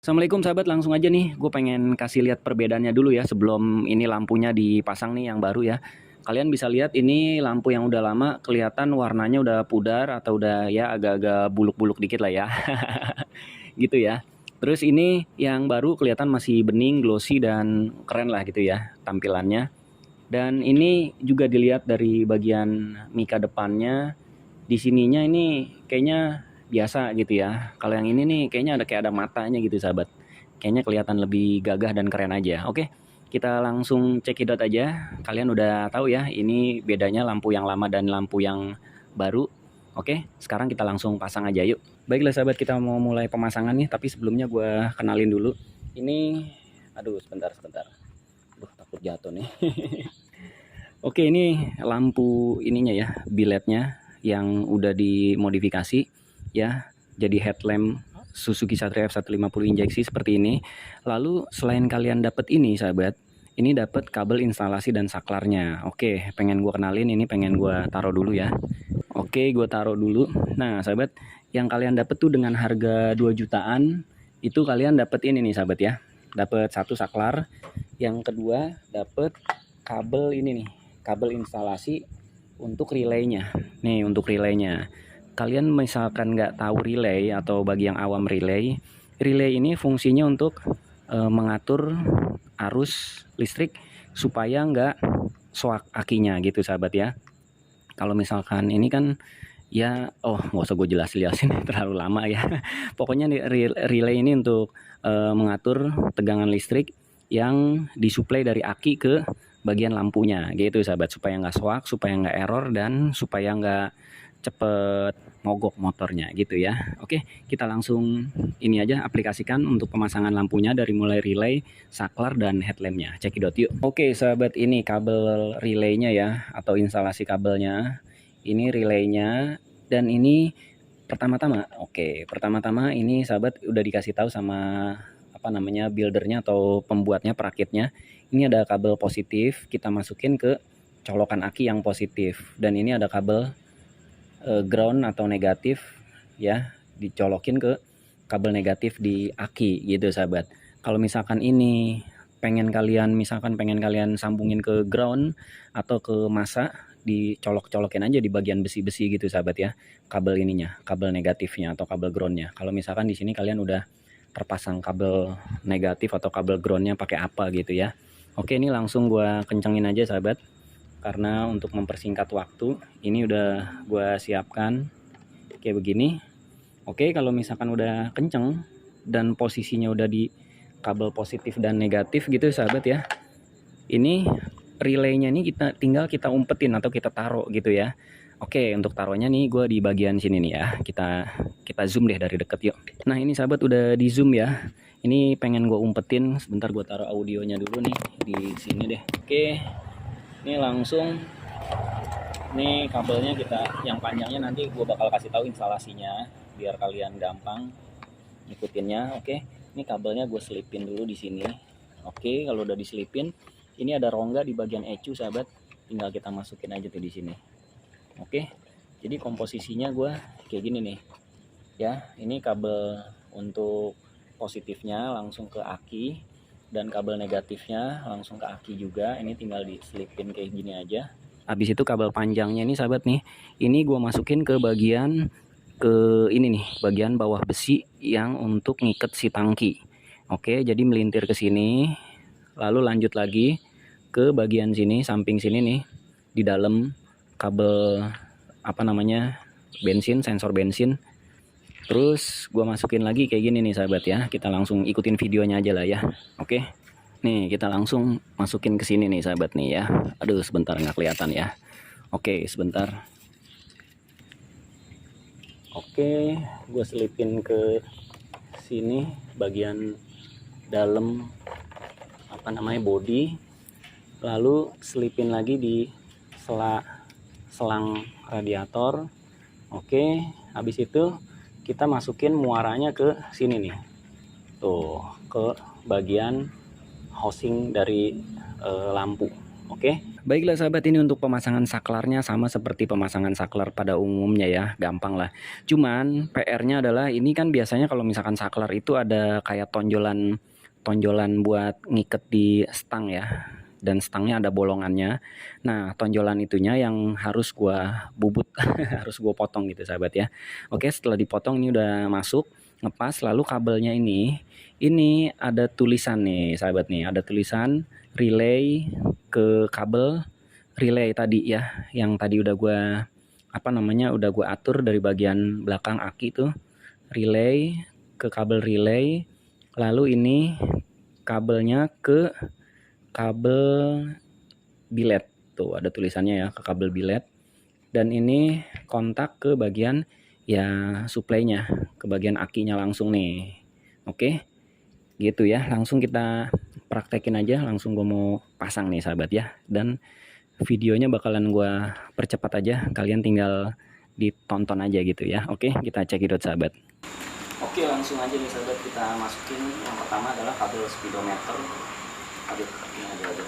Assalamualaikum sahabat, langsung aja nih, gue pengen kasih lihat perbedaannya dulu ya sebelum ini lampunya dipasang nih yang baru ya. Kalian bisa lihat ini lampu yang udah lama kelihatan warnanya udah pudar atau udah ya agak-agak buluk-buluk dikit lah ya. Gitu ya. Terus ini yang baru kelihatan masih bening, glossy dan keren lah gitu ya tampilannya. Dan ini juga dilihat dari bagian mika depannya. Di sininya ini kayaknya biasa gitu ya. Kalau yang ini nih kayaknya kayak ada matanya gitu sahabat. Kayaknya kelihatan lebih gagah dan keren aja. Oke, kita langsung cekidot aja. Kalian udah tahu ya ini bedanya lampu yang lama dan lampu yang baru. Oke, sekarang kita langsung pasang aja yuk. Baiklah sahabat, kita mau mulai pemasangan nih. Tapi sebelumnya gue kenalin dulu. Ini, aduh sebentar. Duh, takut jatuh nih. Oke, ini lampu ininya ya, biletnya yang udah dimodifikasi ya, jadi headlamp Suzuki Satria F150 injeksi seperti ini. Lalu selain kalian dapat ini sahabat, ini dapat kabel instalasi dan saklarnya. Oke, pengen gue kenalin, ini pengen gue taruh dulu ya. Oke, gue taruh dulu. Nah sahabat, yang kalian dapat tuh dengan harga 2 jutaan itu kalian dapat ini nih sahabat ya, dapat satu saklar, yang kedua dapat kabel ini nih, kabel instalasi untuk relaynya. Nih untuk relaynya, kalian misalkan nggak tahu relay atau bagi yang awam relay ini fungsinya untuk mengatur arus listrik supaya nggak soak akinya gitu sahabat ya. Kalau misalkan ini kan ya, nggak usah gue jelasin terlalu lama ya. Pokoknya relay ini untuk mengatur tegangan listrik yang disuplai dari aki ke bagian lampunya gitu sahabat, supaya nggak soak, supaya nggak error, dan supaya nggak cepet mogok motornya gitu ya. Oke, kita langsung ini aja aplikasikan untuk pemasangan lampunya dari mulai relay, saklar, dan headlampnya. Cekidot yuk. Oke sahabat, ini kabel relaynya ya, atau instalasi kabelnya. Ini relaynya, dan ini pertama-tama ini sahabat udah dikasih tahu sama apa namanya buildernya atau pembuatnya, perakitnya. Ini ada kabel positif, kita masukin ke colokan aki yang positif, dan ini ada kabel ground atau negatif ya, dicolokin ke kabel negatif di aki gitu sahabat. Kalau misalkan ini pengen kalian sambungin ke ground atau ke masa, dicolok-colokin aja di bagian besi-besi gitu sahabat ya, kabel ininya, kabel negatifnya atau kabel groundnya. Kalau misalkan di sini kalian udah terpasang kabel negatif atau kabel groundnya pakai apa gitu ya. Oke, ini langsung gua kencengin aja sahabat, karena untuk mempersingkat waktu ini udah gua siapkan kayak begini. Oke, kalau misalkan udah kenceng dan posisinya udah di kabel positif dan negatif gitu sahabat ya, ini relaynya nih tinggal kita umpetin atau kita taruh gitu ya. Oke, untuk taruhnya nih gue di bagian sini nih ya. Kita zoom deh dari deket yuk. Nah ini sahabat udah di zoom ya. Ini pengen gue umpetin, sebentar gue taruh audionya dulu nih di sini deh. Oke, ini langsung nih kabelnya yang panjangnya nanti gue bakal kasih tahu instalasinya biar kalian gampang ngikutinnya. Oke, ini kabelnya gue selipin dulu di sini. Oke, kalau udah diselipin, ini ada rongga di bagian ecu sahabat, tinggal kita masukin aja tuh di sini. Oke, jadi komposisinya gue kayak gini nih ya. Ini kabel untuk positifnya langsung ke aki, dan kabel negatifnya langsung ke aki juga. Ini tinggal diselipin kayak gini aja. Habis itu kabel panjangnya ini sahabat nih, ini gue masukin ke bagian ini nih, bagian bawah besi yang untuk ngiket si tangki. Oke, jadi melintir ke sini, lalu lanjut lagi ke bagian sini, samping sini nih, di dalam kabel apa namanya bensin, sensor bensin. Terus gua masukin lagi kayak gini nih sahabat ya. Kita langsung ikutin videonya aja lah ya. Oke, nih kita langsung masukin ke sini nih sahabat nih ya. Aduh sebentar nggak kelihatan ya. Oke sebentar. Oke, gue selipin ke sini bagian dalam apa namanya body, lalu selipin lagi di selang radiator. Oke, habis itu kita masukin muaranya ke sini nih, tuh ke bagian housing dari lampu. Oke, Baiklah sahabat, ini untuk pemasangan saklarnya sama seperti pemasangan saklar pada umumnya ya, gampang lah. Cuman PR-nya adalah ini kan biasanya kalau misalkan saklar itu ada kayak tonjolan buat ngiket di stang ya. Dan stangnya ada bolongannya. Nah, tonjolan itunya yang harus gua bubut, harus gua potong gitu sahabat ya. Oke, setelah dipotong ini udah masuk, ngepas, lalu kabelnya ini ada tulisan nih sahabat nih, ada tulisan relay ke kabel relay tadi ya, yang tadi udah udah gua atur dari bagian belakang aki tuh, relay ke kabel relay, lalu ini kabelnya ke kabel bilet tuh ada tulisannya ya, ke kabel bilet, dan ini kontak ke bagian ya supply-nya, ke bagian akinya langsung nih. Oke, gitu ya, langsung kita praktekin aja, langsung gue mau pasang nih sahabat ya, dan videonya bakalan gue percepat aja, kalian tinggal ditonton aja gitu ya. Oke, kita cekidot sahabat. Oke, langsung aja nih sahabat, kita masukin. Yang pertama adalah kabel speedometer. Aduh, ini ada.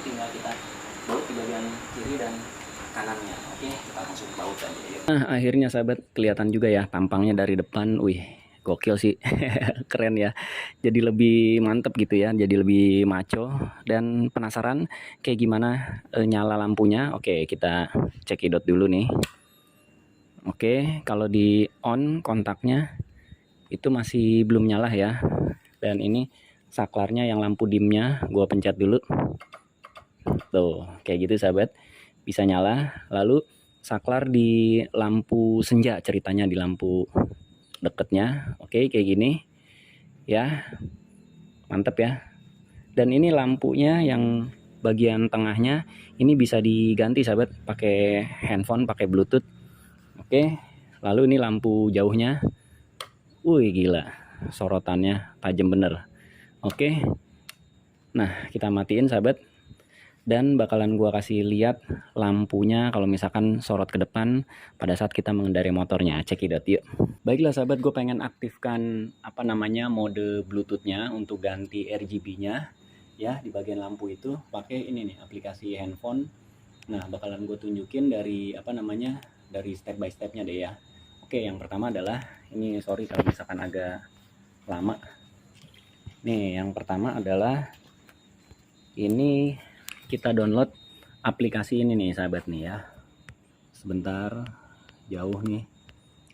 Tinggal kita baut di bagian kiri dan kanannya. Oke, kita langsung baut aja ya. Nah, akhirnya sahabat, kelihatan juga ya tampangnya dari depan. Wih, gokil sih. Keren ya. Jadi lebih mantep gitu ya, jadi lebih maco. Dan penasaran kayak gimana nyala lampunya? Oke, kita cekidot dulu nih. Oke, kalau di on kontaknya itu masih belum nyala ya. Dan ini saklarnya yang lampu dimnya gua pencet dulu. Tuh, kayak gitu sahabat, bisa nyala. Lalu saklar di lampu senja, ceritanya di lampu deketnya. Oke, kayak gini ya, mantep ya. Dan ini lampunya yang bagian tengahnya ini bisa diganti sahabat, pakai handphone, pakai bluetooth. Oke, lalu ini lampu jauhnya, wih gila, sorotannya tajam bener. Oke, nah kita matiin sahabat, dan bakalan gua kasih lihat lampunya kalau misalkan sorot ke depan pada saat kita mengendarai motornya. Cekidot yuk. Baiklah sahabat, gue pengen aktifkan mode bluetoothnya untuk ganti RGB-nya ya di bagian lampu itu, pakai ini nih, aplikasi handphone. Nah, bakalan gue tunjukin dari dari step by stepnya deh ya. Oke, yang pertama adalah ini, sorry kalau misalkan agak lama nih. Yang pertama adalah ini, kita download aplikasi ini nih sahabat nih ya. Sebentar, jauh nih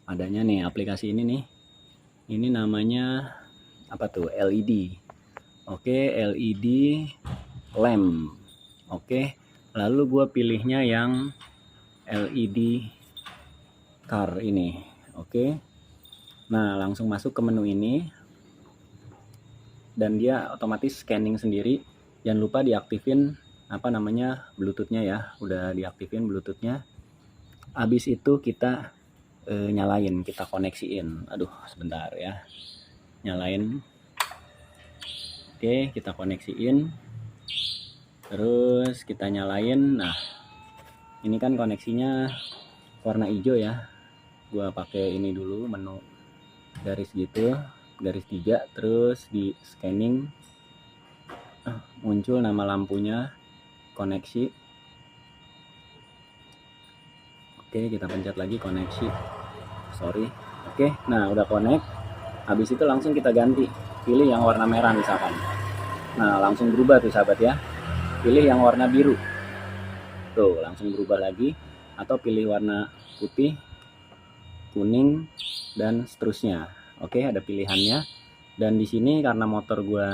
adanya nih aplikasi ini nih. Ini namanya apa tuh, LED. Oke, LED lamp. Oke, lalu gue pilihnya yang LED car ini. Oke, nah langsung masuk ke menu ini, dan dia otomatis scanning sendiri. Jangan lupa diaktifin bluetoothnya ya. Udah diaktifin bluetoothnya. Habis itu kita nyalain, kita koneksiin. Aduh, sebentar ya, nyalain. Oke, kita koneksiin, terus kita nyalain. Nah, ini kan koneksinya warna hijau ya. Gua pakai ini dulu, menu garis gitu, garis 3, terus di scanning muncul nama lampunya, koneksi. Oke, kita pencet lagi koneksi. Sorry. Oke, nah udah connect. Habis itu langsung kita ganti, pilih yang warna merah misalkan. Nah, langsung berubah tuh sahabat ya. Pilih yang warna biru. Tuh, langsung berubah lagi. Atau pilih warna putih, kuning, dan seterusnya. Oke, ada pilihannya. Dan di sini karena motor gua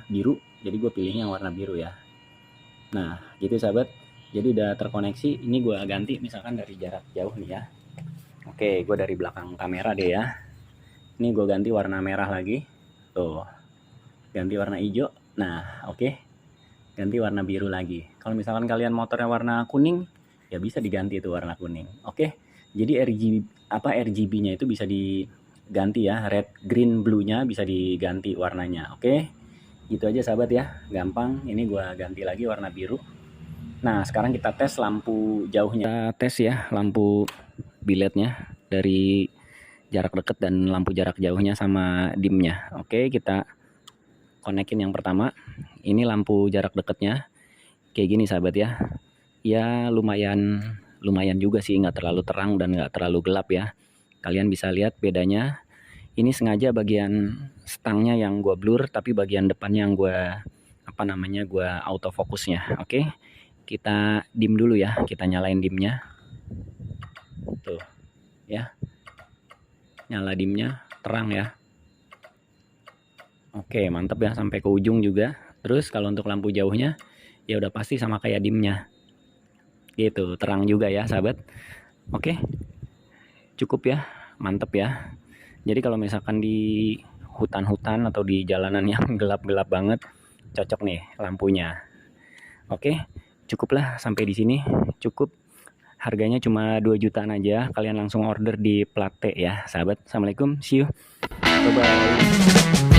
biru, jadi gue pilihnya yang warna biru ya. Nah, gitu sahabat. Jadi udah terkoneksi. Ini gue ganti misalkan dari jarak jauh nih ya. Oke, gue dari belakang kamera deh ya. Ini gue ganti warna merah lagi. Tuh, ganti warna hijau. Nah, oke. Ganti warna biru lagi. Kalau misalkan kalian motornya warna kuning, ya bisa diganti itu warna kuning. Oke. Jadi RGB-nya itu bisa diganti ya. Red, green, blue-nya bisa diganti warnanya. Oke. Gitu aja sahabat ya. Gampang. Ini gue ganti lagi warna biru. Nah, sekarang kita tes lampu jauhnya. Kita tes ya lampu biletnya dari jarak dekat dan lampu jarak jauhnya sama dimnya. Oke, kita konekin yang pertama. Ini lampu jarak dekatnya kayak gini sahabat ya. Ya lumayan juga sih, nggak terlalu terang dan nggak terlalu gelap ya. Kalian bisa lihat bedanya. Ini sengaja bagian stangnya yang gua blur, tapi bagian depannya yang gua autofokusnya. Oke, kita dim dulu ya. Kita nyalain dimnya. Tuh ya, nyala dimnya, terang ya. Oke, mantap ya sampai ke ujung juga. Terus kalau untuk lampu jauhnya ya udah pasti sama kayak dimnya. Gitu, terang juga ya, sahabat. Oke. Cukup ya, mantap ya. Jadi kalau misalkan di hutan-hutan atau di jalanan yang gelap-gelap banget, cocok nih lampunya. Oke, cukuplah sampai di sini. Cukup. Harganya cuma 2 jutaan aja. Kalian langsung order di Plat T ya, sahabat. Assalamualaikum, see you. Bye-bye.